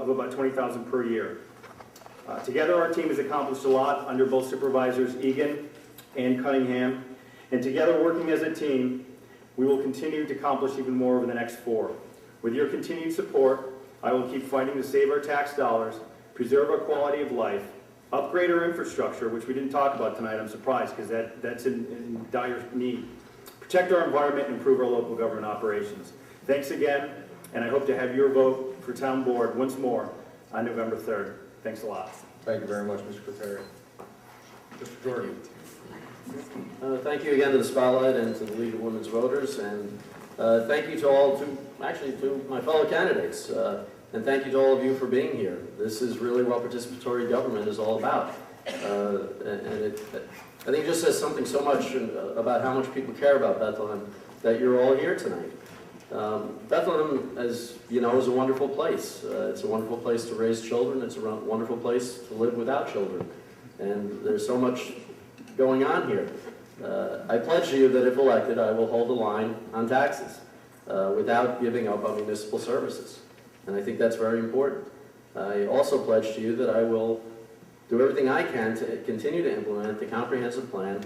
of about $20,000 per year. Together, our team has accomplished a lot under both Supervisors Egan and Cunningham, and together, working as a team, we will continue to accomplish even more over the next 4. With your continued support, I will keep fighting to save our tax dollars, preserve our quality of life, upgrade our infrastructure, which we didn't talk about tonight, I'm surprised, because that's in dire need, protect our environment, and improve our local government operations. Thanks again, and I hope to have your vote for town board once more on November 3rd. Thanks a lot. Thank you very much, Mr. Capari. Mr. Jordan. Thank you again to the Spotlight and to the League of Women's Voters, and thank you to my fellow candidates, and thank you to all of you for being here. This is really what participatory government is all about, and I think it just says something so much about how much people care about Bethlehem that you're all here tonight. Bethlehem, as you know, is a wonderful place. It's a wonderful place to raise children. It's a wonderful place to live without children, and there's so much going on here. I pledge to you that if elected, I will hold the line on taxes without giving up on municipal services. And I think that's very important. I also pledge to you that I will do everything I can to continue to implement the comprehensive plan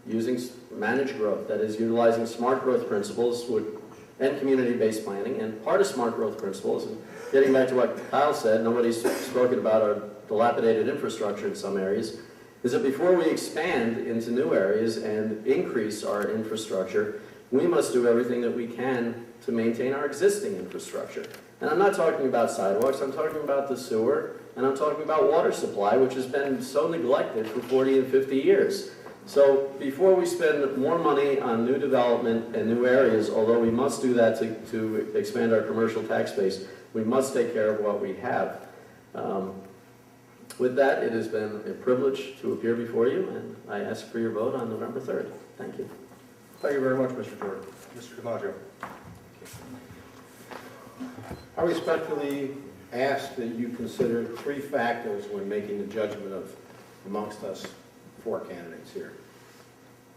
using managed growth, that is, utilizing smart growth principles and community-based planning. And part of smart growth principles, and getting back to what Kyle said, nobody's spoken about our dilapidated infrastructure in some areas, is that before we expand into new areas and increase our infrastructure, we must do everything that we can to maintain our existing infrastructure. And I'm not talking about sidewalks, I'm talking about the sewer, and I'm talking about water supply, which has been so neglected for 40 and 50 years. So before we spend more money on new development and new areas, although we must do that to expand our commercial tax base, we must take care of what we have. With that, it has been a privilege to appear before you, and I ask for your vote on November 3rd. Thank you. Thank you very much, Mr. Jordan. Mr. Camacho. I respectfully ask that you consider 3 factors when making the judgment of amongst us 4 candidates here.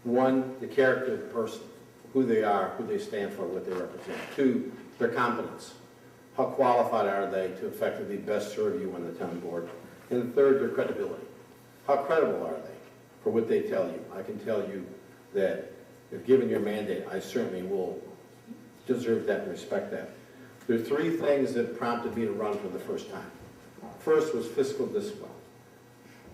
1, the character of the person, who they are, who they stand for, what they represent. 2, their competence. How qualified are they to effectively best serve you on the town board? And 3rd, their credibility. How credible are they for what they tell you? I can tell you that if given your mandate, I certainly will deserve that and respect that. There are 3 things that prompted me to run for the first time. First was fiscal discipline.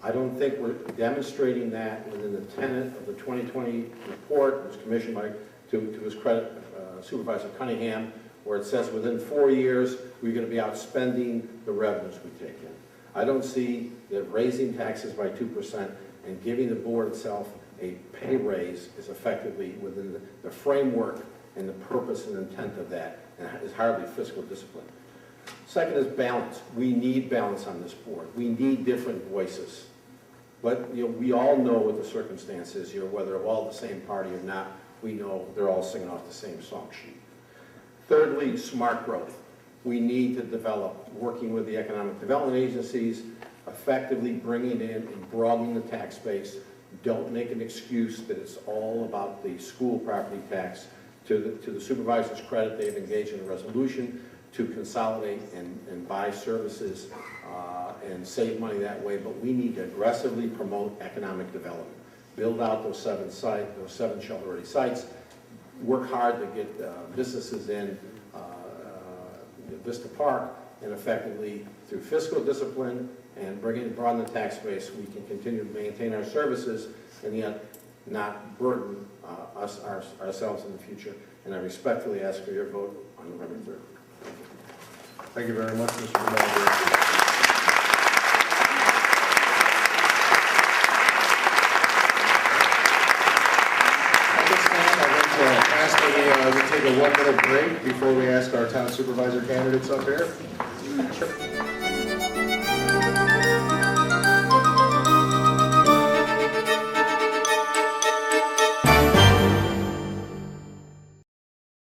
I don't think we're demonstrating that within the tenet of the 2020 report that was commissioned by, to his credit, Supervisor Cunningham, where it says within 4 years, we're going to be outspending the revenues we take in. I don't see that raising taxes by 2% and giving the board itself a pay raise is effectively within the framework and the purpose and intent of that, and is hardly fiscal discipline. Second is balance. We need balance on this board. We need different voices. But we all know what the circumstance is here, whether they're all the same party or not, we know they're all singing off the same song sheet. Thirdly, smart growth. We need to develop, working with the economic development agencies, effectively bringing in and broadening the tax base. Don't make an excuse that it's all about the school property tax. To the supervisor's credit, they've engaged in a resolution to consolidate and buy services and save money that way, but we need to aggressively promote economic development. Build out those 7 shovel-ready sites, work hard to get businesses in Vista Park, and effectively, through fiscal discipline and broaden the tax base, we can continue to maintain our services and yet not burden ourselves in the future. And I respectfully ask for your vote on November 3rd. Thank you very much, Mr. Camacho. We take a 1-minute break before we ask our town supervisor candidates up here.